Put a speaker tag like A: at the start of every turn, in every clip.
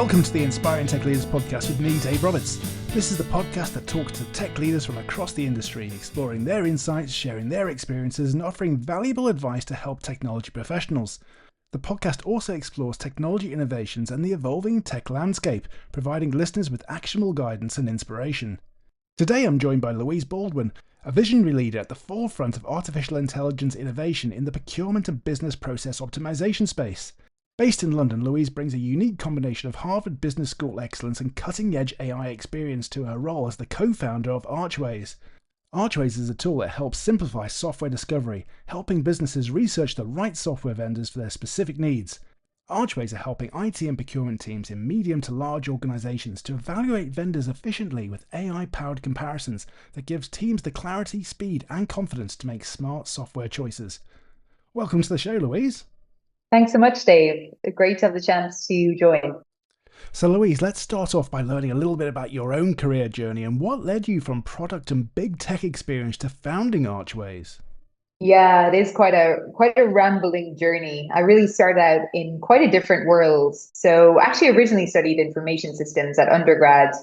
A: Welcome to the Inspiring Tech Leaders podcast with me, Dave Roberts. This is the podcast that talks to tech leaders from across the industry, exploring their insights, sharing their experiences, and offering valuable advice to help technology professionals. The podcast also explores technology innovations and the evolving tech landscape, providing listeners with actionable guidance and inspiration. Today I'm joined by Louise Baldwin, a visionary leader at the forefront of artificial intelligence innovation in the procurement and business process optimization space. Based in London, Louise brings a unique combination of Harvard Business School excellence and cutting-edge AI experience to her role as the co-founder of Archways. Archways is a tool that helps simplify software discovery, helping businesses research the right software vendors for their specific needs. Archways are helping IT and procurement teams in medium to large organizations to evaluate vendors efficiently with AI-powered comparisons that gives teams the clarity, speed, and confidence to make smart software choices. Welcome to the show, Louise.
B: Thanks so much, Dave. Great to have the chance to join.
A: So Louise, let's start off by learning a little bit about your own career journey and what led you from product and big tech experience to founding Archways.
B: Yeah, it is quite a rambling journey. I really started out in quite a different world. So actually originally studied information systems at undergrad,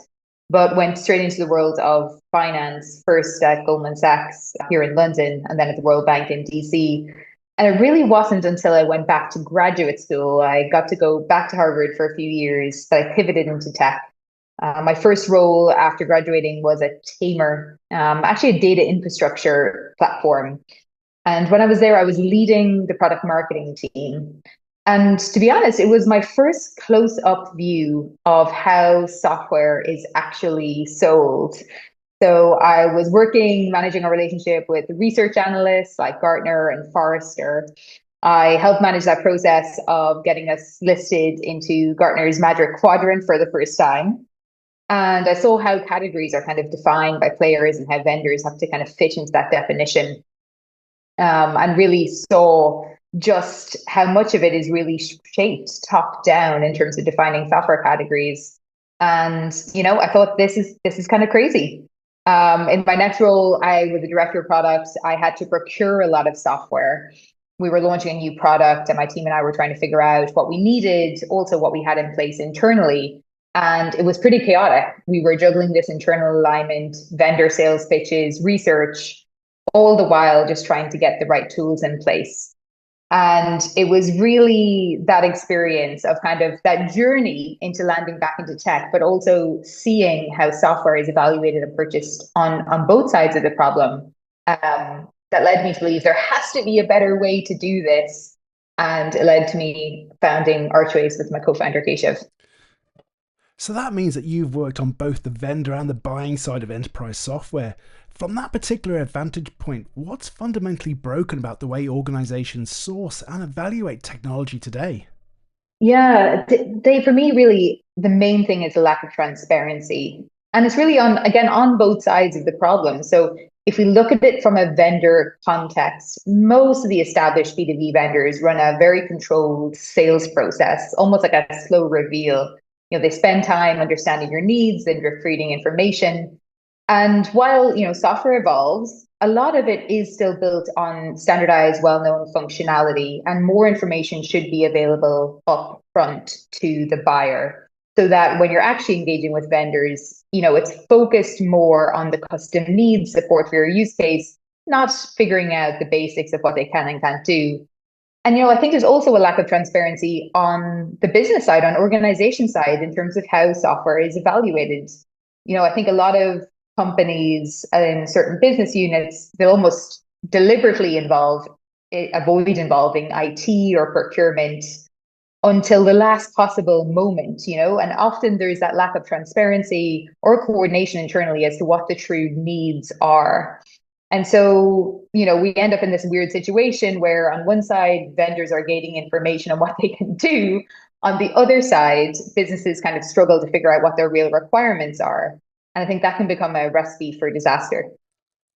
B: but went straight into the world of finance, first at Goldman Sachs here in London, and then at the World Bank in DC. And it really wasn't until I went back to graduate school, I got to go back to Harvard for a few years, that I pivoted into tech. My first role after graduating was at Tamer, actually a data infrastructure platform. And when I was there, I was leading the product marketing team. And to be honest, it was my first close-up view of how software is actually sold. So I was managing a relationship with research analysts like Gartner and Forrester. I helped manage that process of getting us listed into Gartner's Magic Quadrant for the first time. And I saw how categories are kind of defined by players and how vendors have to kind of fit into that definition. And really saw just how much of it is really shaped top down in terms of defining software categories. And, I thought this is kind of crazy. In my next role, I was the director of products. I had to procure a lot of software. We were launching a new product, and my team and I were trying to figure out what we needed, also what we had in place internally. And it was pretty chaotic. We were juggling this internal alignment, vendor sales pitches, research, all the while just trying to get the right tools in place. And it was really that experience of kind of that journey into landing back into tech, but also seeing how software is evaluated and purchased on both sides of the problem, that led me to believe there has to be a better way to do this. And it led to me founding Archways with my co-founder, Keshav.
A: So that means that you've worked on both the vendor and the buying side of enterprise software. From that particular vantage point, what's fundamentally broken about the way organizations source and evaluate technology today?
B: Yeah, for me, really, the main thing is the lack of transparency. And it's really on both sides of the problem. So if we look at it from a vendor context, most of the established B2B vendors run a very controlled sales process, almost like a slow reveal. They spend time understanding your needs, then you're creating information. And while, software evolves, a lot of it is still built on standardized, well-known functionality, and more information should be available up front to the buyer so that when you're actually engaging with vendors, it's focused more on the custom needs, support for your use case, not figuring out the basics of what they can and can't do. And, I think there's also a lack of transparency on the business side, on organization side, in terms of how software is evaluated. I think a lot of companies in certain business units, they'll almost deliberately avoid involving IT or procurement until the last possible moment, and often there's that lack of transparency or coordination internally as to what the true needs are. And so, we end up in this weird situation where on one side, vendors are gating information on what they can do. On the other side, businesses kind of struggle to figure out what their real requirements are. And I think that can become a recipe for disaster.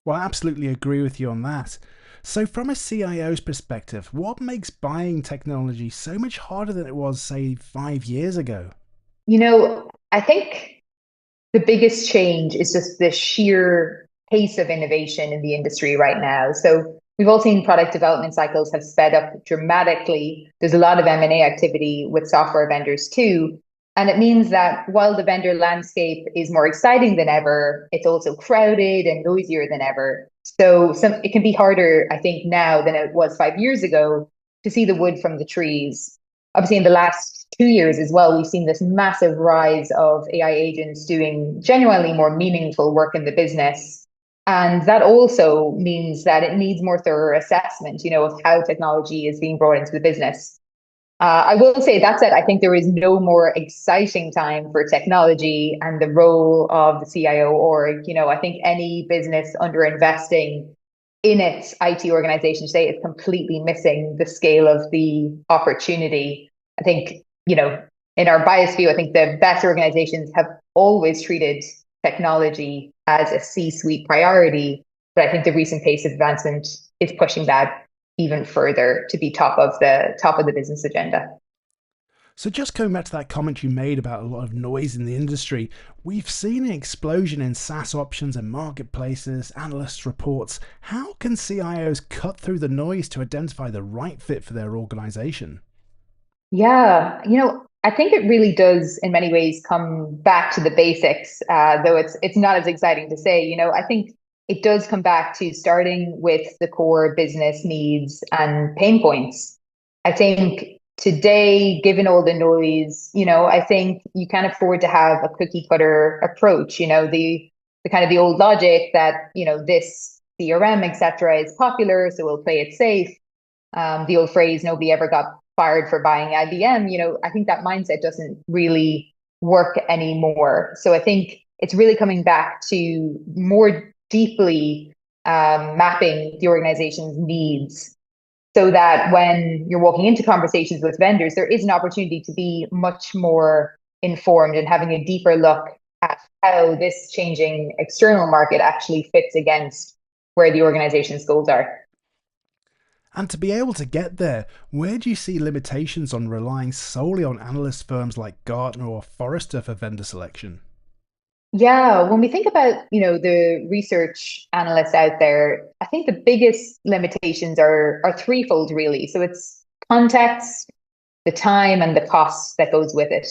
A: Well, I absolutely agree with you on that. So from a CIO's perspective, what makes buying technology so much harder than it was, say, 5 years ago?
B: I think the biggest change is just the sheer pace of innovation in the industry right now. So we've all seen product development cycles have sped up dramatically. There's a lot of M&A activity with software vendors too. And it means that while the vendor landscape is more exciting than ever, it's also crowded and noisier than ever. So it can be harder, I think, now than it was 5 years ago to see the wood from the trees. Obviously, in the last 2 years as well, we've seen this massive rise of AI agents doing genuinely more meaningful work in the business. And that also means that it needs more thorough assessment, of how technology is being brought into the business. I will say that said, I think there is no more exciting time for technology and the role of the CIO org. I think any business underinvesting in its IT organization today is completely missing the scale of the opportunity. I think, in our bias view, I think the best organizations have always treated technology as a C-suite priority, but I think the recent pace of advancement is pushing that even further to be top of the business agenda.
A: So, just going back to that comment you made about a lot of noise in the industry, we've seen an explosion in SaaS options and marketplaces, analysts' reports. How can CIOs cut through the noise to identify the right fit for their organization?
B: Yeah, I think it really does in many ways come back to the basics, though it's not as exciting to say. I think it does come back to starting with the core business needs and pain points. I think today, given all the noise, I think you can't afford to have a cookie cutter approach. The kind of the old logic that this CRM, etc., is popular, so we'll play it safe. The old phrase, nobody ever got fired for buying IBM, I think that mindset doesn't really work anymore. So I think it's really coming back to more deeply mapping the organization's needs so that when you're walking into conversations with vendors, there is an opportunity to be much more informed and having a deeper look at how this changing external market actually fits against where the organization's goals are.
A: And to be able to get there, where do you see limitations on relying solely on analyst firms like Gartner or Forrester for vendor selection?
B: Yeah, when we think about, the research analysts out there, I think the biggest limitations are threefold really. So it's context, the time, and the cost that goes with it.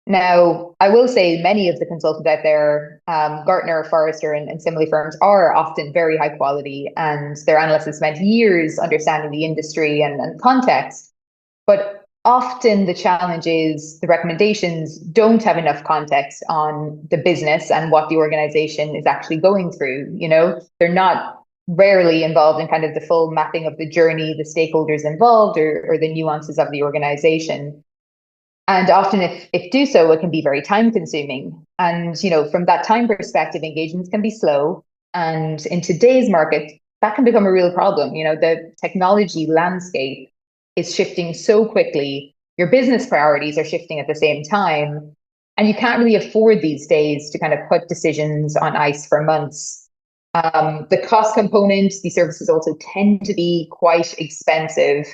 B: Now, I will say many of the consultants out there, Gartner, Forrester, and similar firms are often very high quality, and their analysts have spent years understanding the industry and context. But often the challenge is the recommendations don't have enough context on the business and what the organization is actually going through. They're not rarely involved in kind of the full mapping of the journey, the stakeholders involved, or the nuances of the organization. And often, if do so, it can be very time consuming. And, from that time perspective, engagements can be slow. And in today's market, that can become a real problem. The technology landscape is shifting so quickly. Your business priorities are shifting at the same time. And you can't really afford these days to kind of put decisions on ice for months. The cost component, these services also tend to be quite expensive.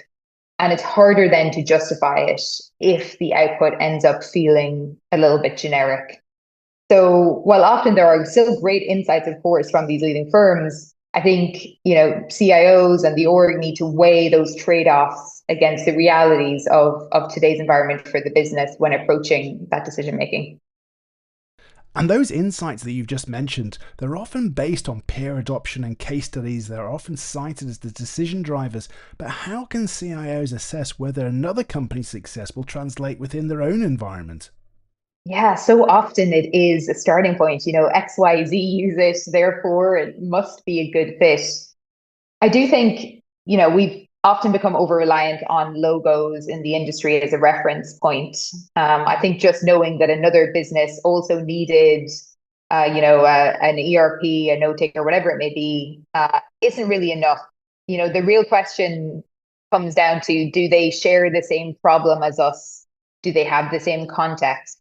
B: And it's harder then to justify it if the output ends up feeling a little bit generic. So while often there are still great insights, of course, from these leading firms, I think, CIOs and the org need to weigh those trade-offs against the realities of today's environment for the business when approaching that decision making.
A: And those insights that you've just mentioned, they're often based on peer adoption and case studies that are often cited as the decision drivers. But how can CIOs assess whether another company's success will translate within their own environment?
B: Yeah, so often it is a starting point. XYZ use it, therefore it must be a good fit. I do think, we've often become over reliant on logos in the industry as a reference point. I think just knowing that another business also needed, an ERP, a note taker, whatever it may be, isn't really enough. The real question comes down to, do they share the same problem as us? Do they have the same context?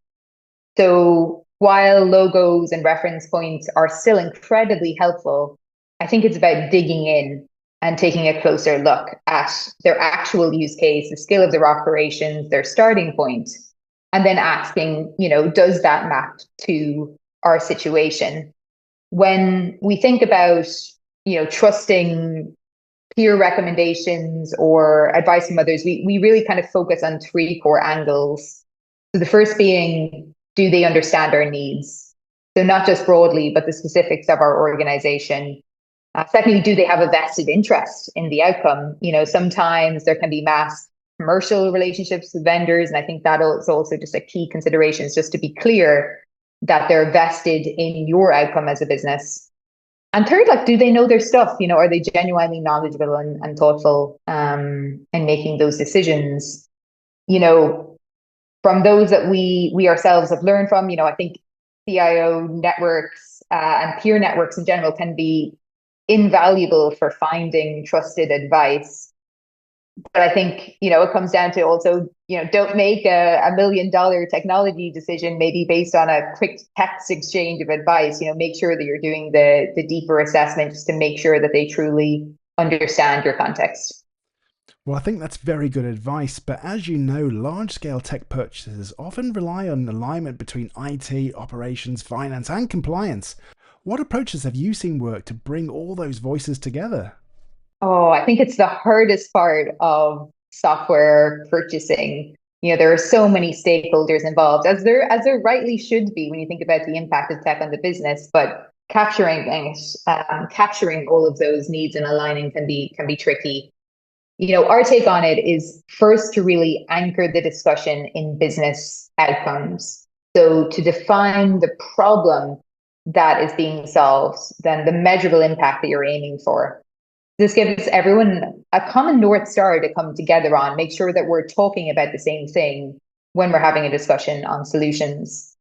B: So while logos and reference points are still incredibly helpful, I think it's about digging in and taking a closer look at their actual use case, the scale of their operations, their starting point, and then asking, does that map to our situation? When we think about, trusting peer recommendations or advice from others, we really kind of focus on three core angles. So the first being, do they understand our needs? So not just broadly, but the specifics of our organization. Secondly, do they have a vested interest in the outcome? Sometimes there can be mass commercial relationships with vendors, and I think that is also just a key consideration, is just to be clear that they're vested in your outcome as a business. And third, like, do they know their stuff? Are they genuinely knowledgeable and thoughtful in making those decisions? From those that we ourselves have learned from, I think CIO networks and peer networks in general can be invaluable for finding trusted advice. But I think, it comes down to also, don't make a $1 million technology decision maybe based on a quick text exchange of advice. Make sure that you're doing the deeper assessment just to make sure that they truly understand your context.
A: Well, I think that's very good advice, but as you know, large-scale tech purchases often rely on alignment between IT, operations, finance, and compliance. What approaches have you seen work to bring all those voices together?
B: Oh, I think it's the hardest part of software purchasing. There are so many stakeholders involved, as there rightly should be when you think about the impact of tech on the business. But capturing all of those needs and aligning can be tricky. Our take on it is first to really anchor the discussion in business outcomes. So to define the problem that is being solved, then the measurable impact that you're aiming for. This gives everyone a common North Star to come together on, make sure that we're talking about the same thing when we're having a discussion on solutions.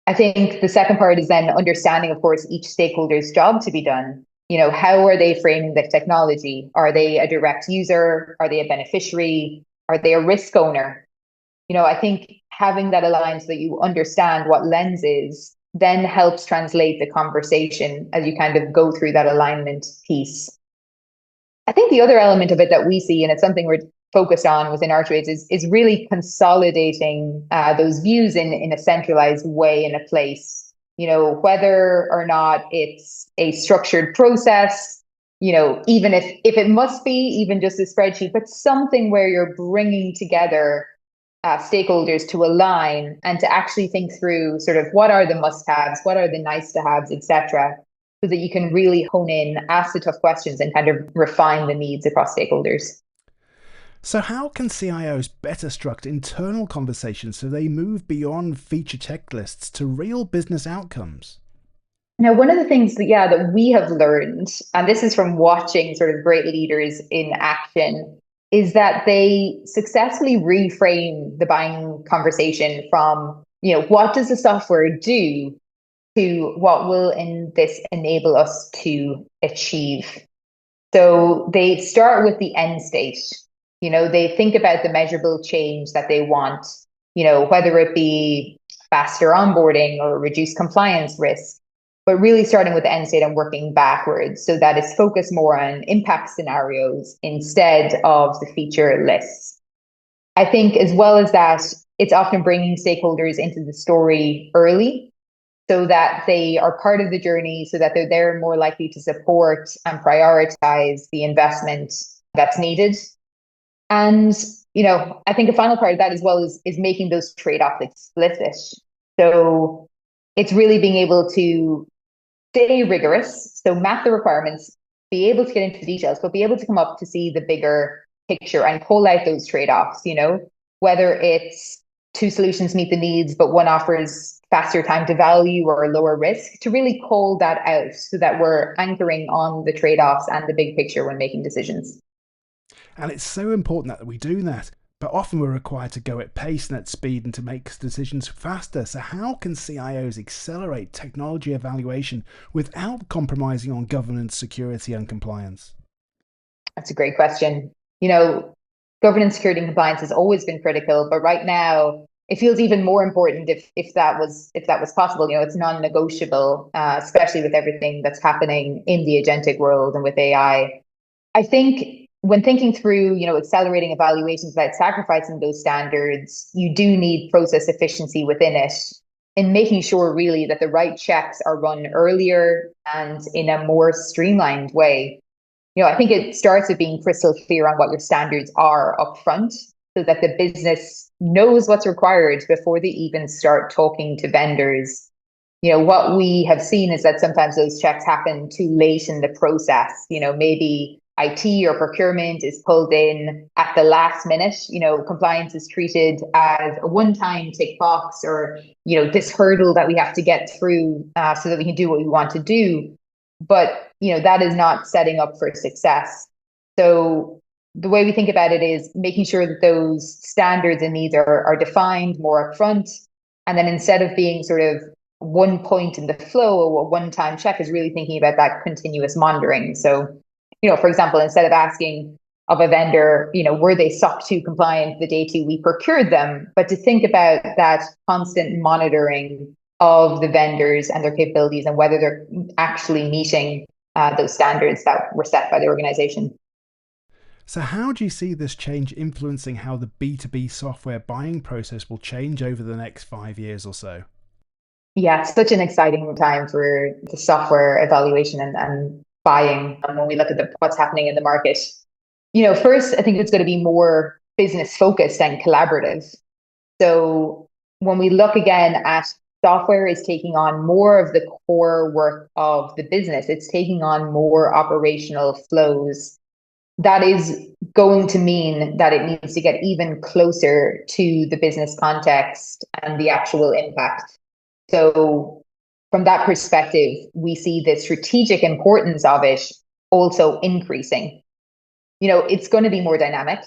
B: I think the second part is then understanding, of course, each stakeholder's job to be done. How are they framing the technology? Are they a direct user? Are they a beneficiary? Are they a risk owner? I think having that aligned so that you understand what lens is then helps translate the conversation as you kind of go through that alignment piece. I think the other element of it that we see, and it's something we're focused on within Archways, is really consolidating those views in a centralized way in a place. Whether or not it's a structured process, even if it must be even just a spreadsheet, but something where you're bringing together stakeholders to align and to actually think through sort of what are the must-haves, what are the nice-to-haves, etc., so that you can really hone in, ask the tough questions, and kind of refine the needs across stakeholders.
A: So how can CIOs better structure internal conversations so they move beyond feature checklists to real business outcomes?
B: Now, one of the things that we have learned, and this is from watching sort of great leaders in action, is that they successfully reframe the buying conversation from, what does the software do, to what will this enable us to achieve. So they start with the end state. They think about the measurable change that they want, whether it be faster onboarding or reduced compliance risk, but really starting with the end state and working backwards so that it's focused more on impact scenarios instead of the feature lists. I think as well as that, it's often bringing stakeholders into the story early so that they are part of the journey, so that they're there more likely to support and prioritize the investment that's needed. And, I think a final part of that as well is making those trade-offs explicit. So it's really being able to stay rigorous, so map the requirements, be able to get into the details, but be able to come up to see the bigger picture and pull out those trade-offs, whether it's two solutions meet the needs, but one offers faster time to value or lower risk, to really call that out so that we're anchoring on the trade-offs and the big picture when making decisions.
A: And it's so important that we do that. But often we're required to go at pace and at speed and to make decisions faster. So how can CIOs accelerate technology evaluation without compromising on governance, security, and compliance?
B: That's a great question. Governance, security, and compliance has always been critical, but right now it feels even more important if that was possible. It's non-negotiable, especially with everything that's happening in the agentic world and with AI. I think when thinking through, accelerating evaluations without sacrificing those standards, you do need process efficiency within it, in making sure really that the right checks are run earlier and in a more streamlined way. I think it starts with being crystal clear on what your standards are upfront, so that the business knows what's required before they even start talking to vendors. What we have seen is that sometimes those checks happen too late in the process. Maybe IT or procurement is pulled in at the last minute. Compliance is treated as a one-time tick box, or, this hurdle that we have to get through so that we can do what we want to do. But, that is not setting up for success. So the way we think about it is making sure that those standards and needs are defined more upfront. And then instead of being sort of one point in the flow or a one-time check, is really thinking about that continuous monitoring. So, for example, instead of asking of a vendor, were they SOC 2 compliant the day two we procured them, but to think about that constant monitoring of the vendors and their capabilities and whether they're actually meeting those standards that were set by the organization.
A: So how do you see this change influencing how the B2B software buying process will change over the next 5 years or so?
B: Yeah, it's such an exciting time for the software evaluation and buying. And when we look at what's happening in the market, first, I think it's going to be more business focused and collaborative. So when we look again at software is taking on more of the core work of the business, it's taking on more operational flows. That is going to mean that it needs to get even closer to the business context and the actual impact. So from that perspective, we see the strategic importance of it also increasing. It's going to be more dynamic.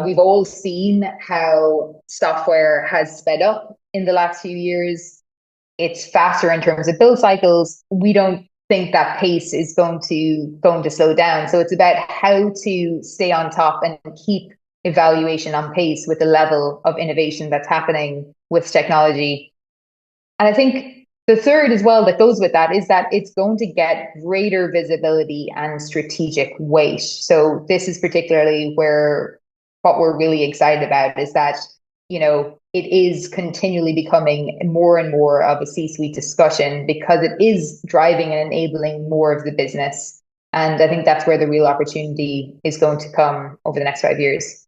B: We've all seen how software has sped up in the last few years. It's faster in terms of build cycles. We don't think that pace is going to slow down. So it's about how to stay on top and keep evaluation on pace with the level of innovation that's happening with technology. And I think the third as well that goes with that is that it's going to get greater visibility and strategic weight. So this is particularly where what we're really excited about is that, it is continually becoming more and more of a C-suite discussion because it is driving and enabling more of the business. And I think that's where the real opportunity is going to come over the next 5 years.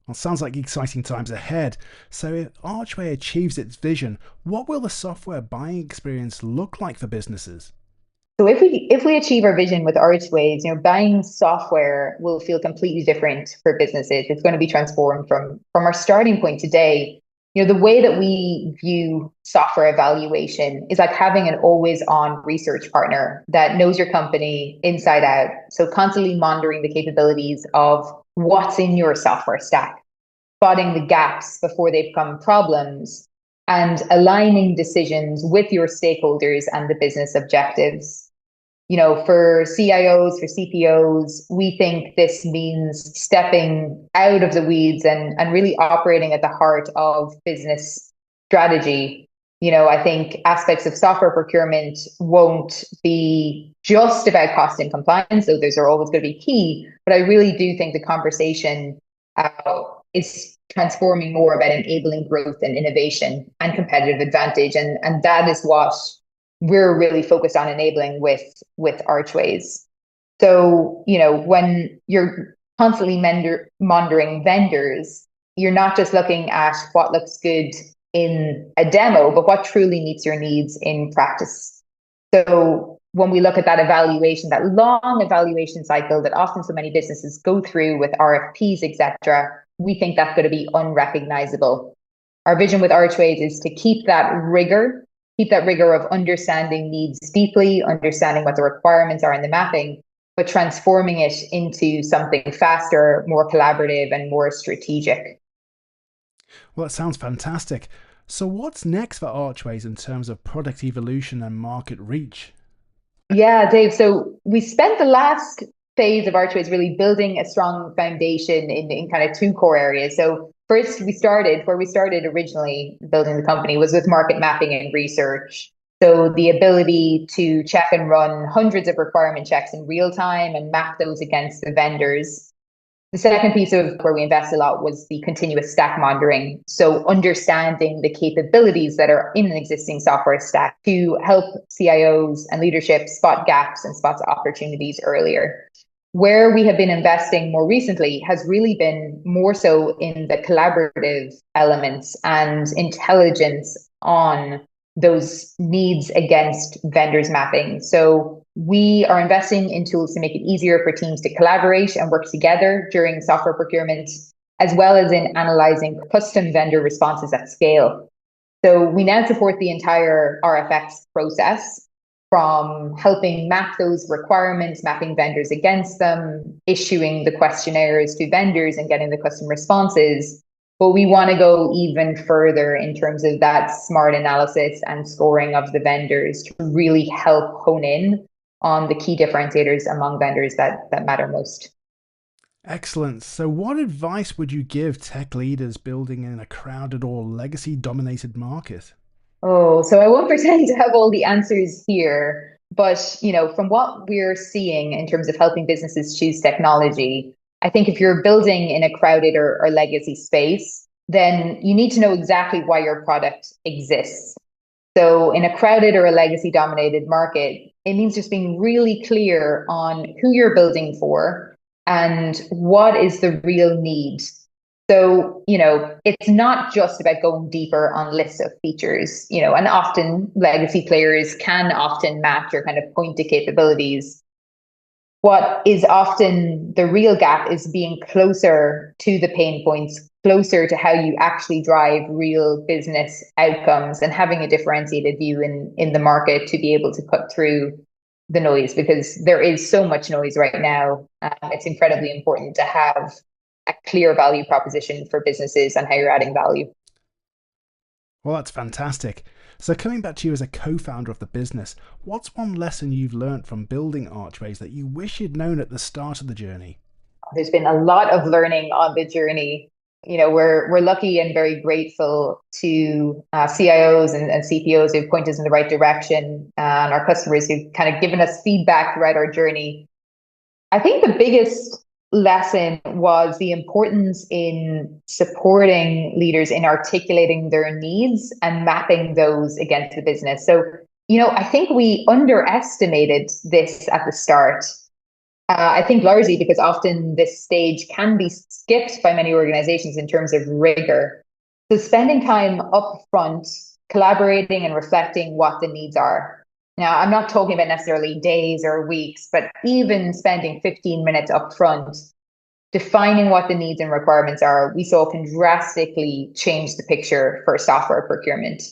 A: Well, sounds like exciting times ahead. So if Archway achieves its vision, what will the software buying experience look like for businesses?
B: So if we achieve our vision with Archways, buying software will feel completely different for businesses. It's going to be transformed from our starting point today. The way that we view software evaluation is like having an always on research partner that knows your company inside out. So constantly monitoring the capabilities of what's in your software stack, spotting the gaps before they become problems, and aligning decisions with your stakeholders and the business objectives. For CIOs, for CTOs, we think this means stepping out of the weeds and really operating at the heart of business strategy. I think aspects of software procurement won't be just about cost and compliance, though those are always going to be key. But I really do think the conversation is transforming more about enabling growth and innovation and competitive advantage. And that is what we're really focused on enabling with Archways. So, when you're constantly monitoring vendors, you're not just looking at what looks good in a demo, but what truly meets your needs in practice. So when we look at that evaluation, that long evaluation cycle that often so many businesses go through with RFPs, etc., we think that's going to be unrecognizable. Our vision with Archways is to keep that rigor of understanding needs deeply, understanding what the requirements are in the mapping, but transforming it into something faster, more collaborative, and more strategic.
A: Well, that sounds fantastic. So what's next for Archways in terms of product evolution and market reach?
B: Yeah, Dave. So we spent the last phase of Archways really building a strong foundation in kind of two core areas. So first, where we started originally building the company was with market mapping and research. So the ability to check and run hundreds of requirement checks in real time and map those against the vendors. The second piece of where we invest a lot was the continuous stack monitoring. So understanding the capabilities that are in an existing software stack to help CIOs and leadership spot gaps and spot opportunities earlier. Where we have been investing more recently has really been more so in the collaborative elements and intelligence on those needs against vendors mapping. So we are investing in tools to make it easier for teams to collaborate and work together during software procurement, as well as in analyzing custom vendor responses at scale. So we now support the entire RFX process, from helping map those requirements, mapping vendors against them, issuing the questionnaires to vendors and getting the custom responses. But we want to go even further in terms of that smart analysis and scoring of the vendors to really help hone in on the key differentiators among vendors that matter most.
A: Excellent. So, what advice would you give tech leaders building in a crowded or legacy dominated market?
B: Oh, so I won't pretend to have all the answers here, but from what we're seeing in terms of helping businesses choose technology, I think if you're building in a crowded or legacy space, then you need to know exactly why your product exists. So in a crowded or a legacy dominated market, it means just being really clear on who you're building for and what is the real need. So, it's not just about going deeper on lists of features, and often legacy players can often match or kind of point to capabilities. What is often the real gap is being closer to the pain points, closer to how you actually drive real business outcomes and having a differentiated view in the market to be able to cut through the noise, because there is so much noise right now. It's incredibly important to have a clear value proposition for businesses and how you're adding value.
A: Well, that's fantastic. So, coming back to you as a co founder of the business, what's one lesson you've learned from building Archways that you wish you'd known at the start of the journey?
B: There's been a lot of learning on the journey. We're lucky and very grateful to CIOs and CTOs who've pointed us in the right direction, and our customers who've kind of given us feedback throughout our journey. I think the biggest lesson was the importance in supporting leaders in articulating their needs and mapping those against the business. So, I think we underestimated this at the start. I think largely because often this stage can be skipped by many organizations in terms of rigor. So spending time up front, collaborating and reflecting what the needs are. Now, I'm not talking about necessarily days or weeks, but even spending 15 minutes up front, defining what the needs and requirements are, we saw can drastically change the picture for software procurement.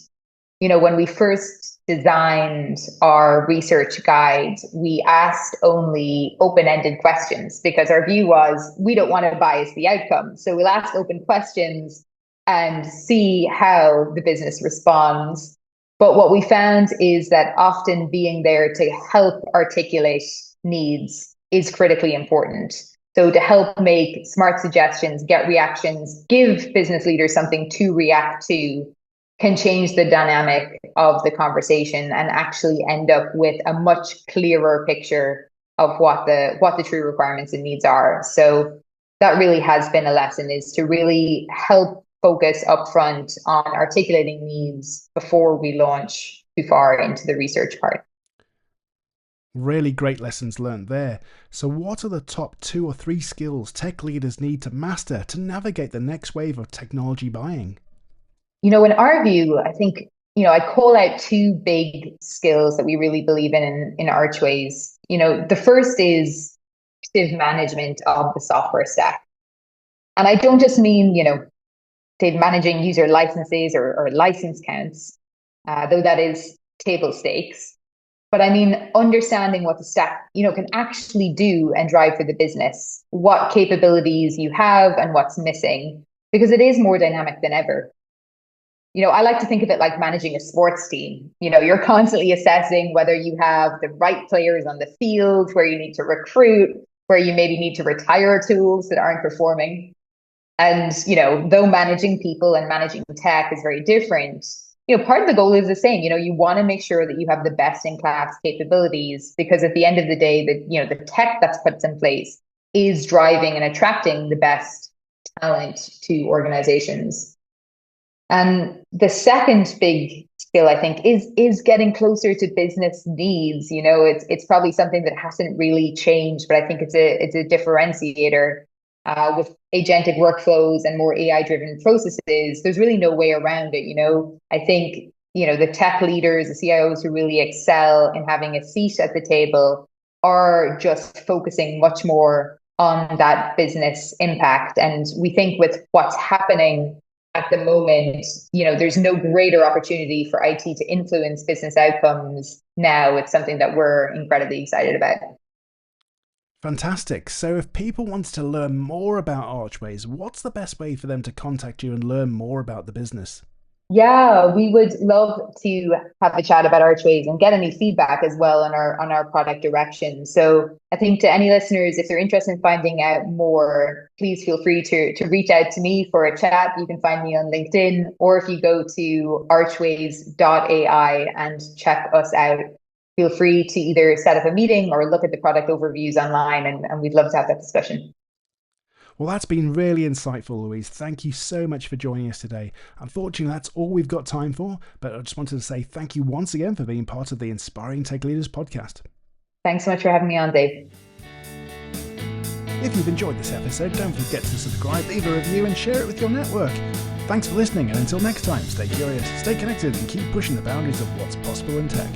B: When we first designed our research guide, we asked only open-ended questions because our view was we don't want to bias the outcome. So we'll ask open questions and see how the business responds. But what we found is that often being there to help articulate needs is critically important. So to help make smart suggestions, get reactions, give business leaders something to react to can change the dynamic of the conversation and actually end up with a much clearer picture of what the true requirements and needs are. So that really has been a lesson, is to really help focus upfront on articulating needs before we launch too far into the research part.
A: Really great lessons learned there. So, what are the top 2 or 3 skills tech leaders need to master to navigate the next wave of technology buying?
B: In our view, I think, I call out 2 big skills that we really believe in Archways. The first is active management of the software stack. And I don't just mean, managing user licenses or license counts, though that is table stakes. But I mean, understanding what the stack, can actually do and drive for the business, what capabilities you have and what's missing, because it is more dynamic than ever. I like to think of it like managing a sports team. You're constantly assessing whether you have the right players on the field, where you need to recruit, where you maybe need to retire tools that aren't performing. And, though managing people and managing tech is very different, part of the goal is the same. You want to make sure that you have the best in class capabilities, because at the end of the day, the tech that's put in place is driving and attracting the best talent to organizations. And the second big skill, I think, is getting closer to business needs. It's probably something that hasn't really changed, but I think it's a differentiator. With agentic workflows and more AI driven processes, there's really no way around it. I think the tech leaders, the CIOs who really excel in having a seat at the table are just focusing much more on that business impact. And we think with what's happening at the moment, there's no greater opportunity for IT to influence business outcomes now. It's something that we're incredibly excited about.
A: Fantastic. So if people want to learn more about Archways, what's the best way for them to contact you and learn more about the business?
B: Yeah, we would love to have a chat about Archways and get any feedback as well on our product direction. So I think to any listeners, if they're interested in finding out more, please feel free to reach out to me for a chat. You can find me on LinkedIn, or if you go to archways.ai and check us out, feel free to either set up a meeting or look at the product overviews online, and we'd love to have that discussion.
A: Well, that's been really insightful, Louise. Thank you so much for joining us today. Unfortunately, that's all we've got time for, but I just wanted to say thank you once again for being part of the Inspiring Tech Leaders podcast.
B: Thanks so much for having me on, Dave.
A: If you've enjoyed this episode, don't forget to subscribe, leave a review, and share it with your network. Thanks for listening, and until next time, stay curious, stay connected, and keep pushing the boundaries of what's possible in tech.